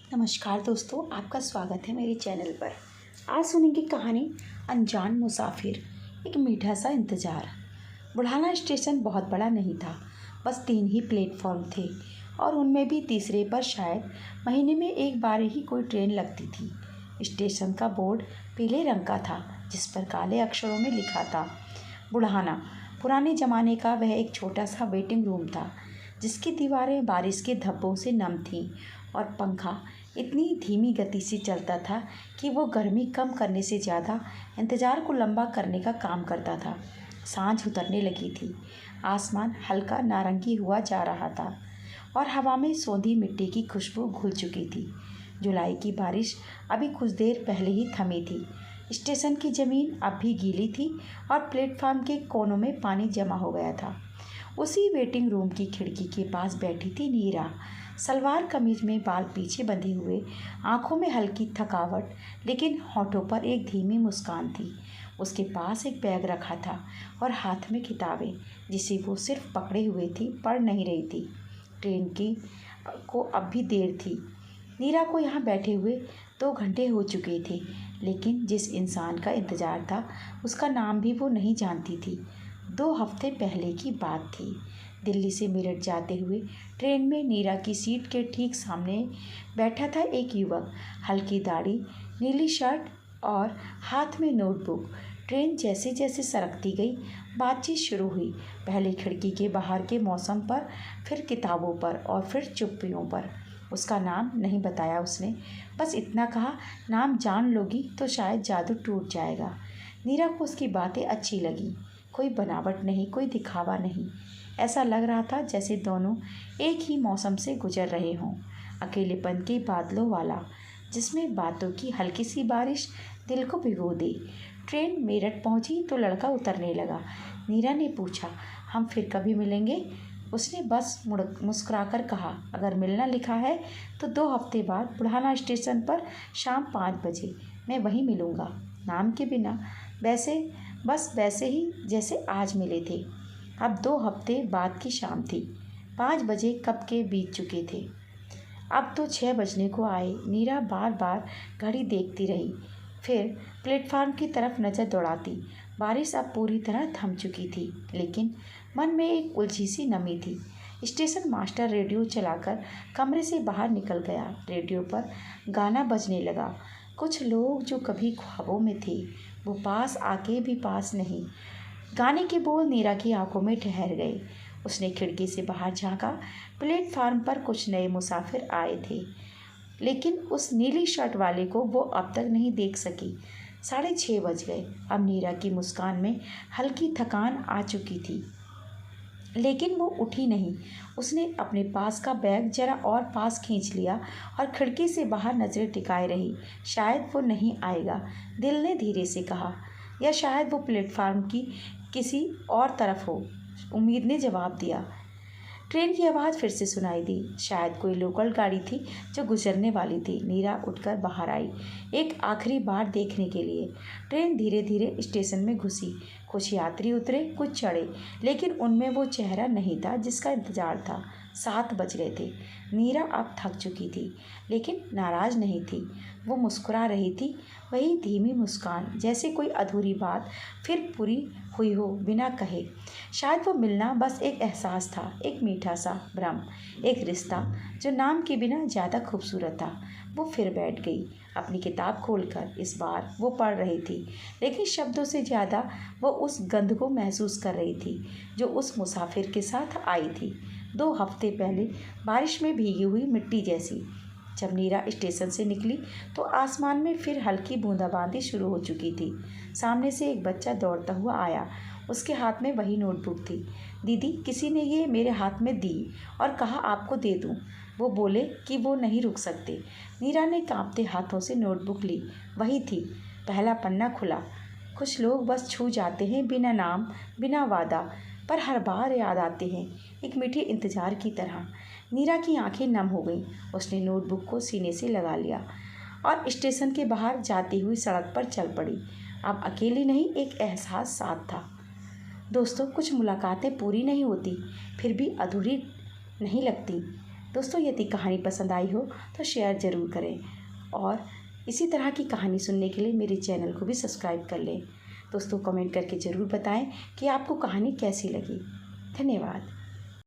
नमस्कार दोस्तों, आपका स्वागत है मेरे चैनल पर। आज सुनेंगे कहानी अनजान मुसाफिर, एक मीठा सा इंतज़ार। बुढ़ाना स्टेशन बहुत बड़ा नहीं था, बस 3 ही प्लेटफॉर्म थे और उनमें भी तीसरे पर शायद महीने में एक बार ही कोई ट्रेन लगती थी। स्टेशन का बोर्ड पीले रंग का था, जिस पर काले अक्षरों में लिखा था बुढ़ाना। पुराने ज़माने का वह एक छोटा सा वेटिंग रूम था, जिसकी दीवारें बारिश के धब्बों से नम थीं और पंखा इतनी धीमी गति से चलता था कि वो गर्मी कम करने से ज़्यादा इंतज़ार को लंबा करने का काम करता था। सांझ उतरने लगी थी, आसमान हल्का नारंगी हुआ जा रहा था और हवा में सौंधी मिट्टी की खुशबू घुल चुकी थी। जुलाई की बारिश अभी कुछ देर पहले ही थमी थी। स्टेशन की ज़मीन अब भी गीली थी और प्लेटफार्म के कोनों में पानी जमा हो गया था। उसी वेटिंग रूम की खिड़की के पास बैठी थी नीरा, सलवार कमीज में बाल पीछे बंधे हुए, आंखों में हल्की थकावट, लेकिन होठों पर एक धीमी मुस्कान थी। उसके पास एक बैग रखा था और हाथ में किताबें, जिसे वो सिर्फ पकड़े हुए थी, पढ़ नहीं रही थी। ट्रेन की को अब भी देर थी। नीरा को यहाँ बैठे हुए 2 घंटे हो चुके थे, लेकिन जिस इंसान का इंतज़ार था उसका नाम भी वो नहीं जानती थी। 2 हफ्ते पहले की बात थी। दिल्ली से मेरठ जाते हुए ट्रेन में नीरा की सीट के ठीक सामने बैठा था एक युवक, हल्की दाढ़ी, नीली शर्ट और हाथ में नोटबुक। ट्रेन जैसे जैसे सरकती गई, बातचीत शुरू हुई। पहले खिड़की के बाहर के मौसम पर, फिर किताबों पर और फिर चुप्पियों पर। उसका नाम नहीं बताया उसने, बस इतना कहा, नाम जान लोगी तो शायद जादू टूट जाएगा। नीरा को उसकी बातें अच्छी लगी। कोई बनावट नहीं, कोई दिखावा नहीं। ऐसा लग रहा था जैसे दोनों एक ही मौसम से गुजर रहे हों, अकेलेपन के बादलों वाला, जिसमें बातों की हल्की सी बारिश दिल को भिगो दे। ट्रेन मेरठ पहुंची तो लड़का उतरने लगा। नीरा ने पूछा, हम फिर कभी मिलेंगे? उसने बस मुस्कुराकर कहा, अगर मिलना लिखा है तो 2 हफ्ते बाद बुढ़ाना स्टेशन पर शाम 5 बजे मैं वहीं मिलूँगा। नाम के बिना, बस वैसे ही जैसे आज मिले थे। अब 2 हफ्ते बाद की शाम थी। 5 बजे कब के बीत चुके थे। अब तो 6 बजने को आए। नीरा बार बार घड़ी देखती रही, फिर प्लेटफार्म की तरफ नज़र दौड़ाती। बारिश अब पूरी तरह थम चुकी थी, लेकिन मन में एक उलझी सी नमी थी। स्टेशन मास्टर रेडियो चलाकर कमरे से बाहर निकल गया। रेडियो पर गाना बजने लगा। कुछ लोग जो कभी ख्वाबों में थे, वो पास आके भी पास नहीं। गाने के बोल नीरा की आंखों में ठहर गए। उसने खिड़की से बाहर झांका। प्लेटफार्म पर कुछ नए मुसाफिर आए थे, लेकिन उस नीली शर्ट वाले को वो अब तक नहीं देख सकी। 6:30 बज गए। अब नीरा की मुस्कान में हल्की थकान आ चुकी थी, लेकिन वो उठी नहीं। उसने अपने पास का बैग जरा और पास खींच लिया और खिड़की से बाहर नज़रें टिकाए रही। शायद वो नहीं आएगा, दिल ने धीरे से कहा, या शायद वो प्लेटफार्म की किसी और तरफ हो। उम्मीद ने जवाब दिया। ट्रेन की आवाज़ फिर से सुनाई दी। शायद कोई लोकल गाड़ी थी जो गुजरने वाली थी। नीरा उठकर बाहर आई, एक आखिरी बार देखने के लिए। ट्रेन धीरे धीरे स्टेशन में घुसी। कुछ यात्री उतरे, कुछ चढ़े, लेकिन उनमें वो चेहरा नहीं था जिसका इंतजार था। 7 बज गए थे। नीरा अब थक चुकी थी, लेकिन नाराज़ नहीं थी। वो मुस्कुरा रही थी, वही धीमी मुस्कान, जैसे कोई अधूरी बात फिर पूरी हुई हो बिना कहे। शायद वो मिलना बस एक एहसास था, एक मीठा सा भ्रम, एक रिश्ता जो नाम के बिना ज़्यादा खूबसूरत था। वो फिर बैठ गई, अपनी किताब खोलकर। इस बार वो पढ़ रही थी, लेकिन शब्दों से ज़्यादा वो उस गंध को महसूस कर रही थी जो उस मुसाफिर के साथ आई थी, 2 हफ्ते पहले, बारिश में भीगी हुई मिट्टी जैसी। जब नीरा स्टेशन से निकली तो आसमान में फिर हल्की बूंदाबांदी शुरू हो चुकी थी। सामने से एक बच्चा दौड़ता हुआ आया। उसके हाथ में वही नोटबुक थी। दीदी, किसी ने ये मेरे हाथ में दी और कहा आपको दे दूं। वो बोले कि वो नहीं रुक सकते। नीरा ने कांपते हाथों से नोटबुक ली। वही थी। पहला पन्ना खुला। कुछ लोग बस छू जाते हैं, बिना नाम, बिना वादा, पर हर बार याद आते हैं, एक मीठे इंतजार की तरह। नीरा की आंखें नम हो गईं। उसने नोटबुक को सीने से लगा लिया और स्टेशन के बाहर जाती हुई सड़क पर चल पड़ी। अब अकेली नहीं, एक एहसास साथ था। दोस्तों, कुछ मुलाकातें पूरी नहीं होती, फिर भी अधूरी नहीं लगती। दोस्तों, यदि कहानी पसंद आई हो तो शेयर ज़रूर करें और इसी तरह की कहानी सुनने के लिए मेरे चैनल को भी सब्सक्राइब कर लें। दोस्तों, कमेंट करके ज़रूर बताएं कि आपको कहानी कैसी लगी। धन्यवाद।